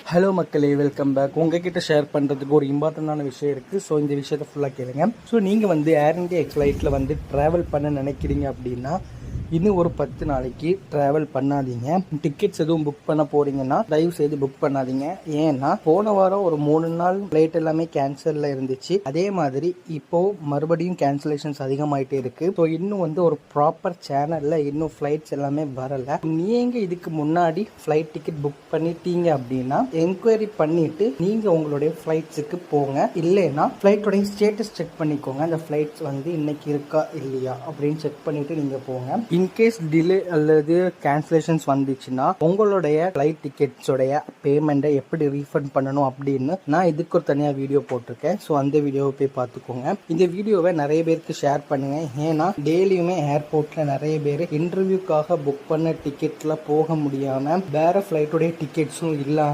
Hello மக்களே, welcome back. உங்ககிட்ட share பண்ணுறதுக்கு ஒரு இம்பார்ட்டண்டான விஷயம் இருக்குது. ஸோ இந்த விஷயத்தை ஃபுல்லாக கேளுங்க. ஸோ நீங்கள் வந்து ஏர் இந்தியா ஃப்ளைட்டில் வந்து ட்ராவல் பண்ண நினைக்கிறீங்க அப்படின்னா இன்னும் ஒரு 10 நாளைக்கு ட்ராவல் பண்ணாதீங்க. டிக்கெட்ஸ் எதுவும் புக் பண்ண போறீங்கன்னா தயவு செய்து புக் பண்ணாதீங்க. ஏன்னா போன வாரம் ஒரு 3 நாள் ஃப்ளைட் எல்லாமே கேன்சல்ல இருந்துச்சு. அதே மாதிரி இப்போ மறுபடியும் கேன்சலேஷன்ஸ் அதிகமாயிட்டே இருக்கு. ஸோ இன்னும் வந்து ஒரு ப்ராப்பர் சேனல்ல இன்னும் ஃப்ளைட்ஸ் எல்லாமே வரல. நீங்க இதுக்கு முன்னாடி ஃப்ளைட் டிக்கெட் புக் பண்ணிட்டீங்க அப்படின்னா என்கொயரி பண்ணிட்டு நீங்க உங்களுடைய ஃப்ளைட்ஸுக்கு போங்க. இல்லைன்னா ஃப்ளைட்டோடைய ஸ்டேட்டஸ் செக் பண்ணிக்கோங்க. அந்த ஃப்ளைட்ஸ் வந்து இன்னைக்கு இருக்கா இல்லையா அப்படின்னு செக் பண்ணிட்டு நீங்க போங்க. இன்கேஸ் டிலே அல்லது கேன்சலேஷன்ஸ் வந்துச்சுன்னா உங்களுடைய ஃப்ளைட் டிக்கெட்ஸோடைய பேமெண்ட்டை எப்படி ரீஃபண்ட் பண்ணணும் அப்படின்னு நான் இதுக்கு ஒரு தனியாக வீடியோ போட்டிருக்கேன். ஸோ அந்த வீடியோவை போய் பார்த்துக்கோங்க. இந்த வீடியோவை நிறைய பேருக்கு ஷேர் பண்ணுங்க. ஏன்னா டெய்லியுமே ஏர்போர்ட்ல நிறைய பேர் இன்டர்வியூக்காக புக் பண்ண டிக்கெட்ல போக முடியாம வேற ஃப்ளைட்டோடைய டிக்கெட்ஸும் இல்லாம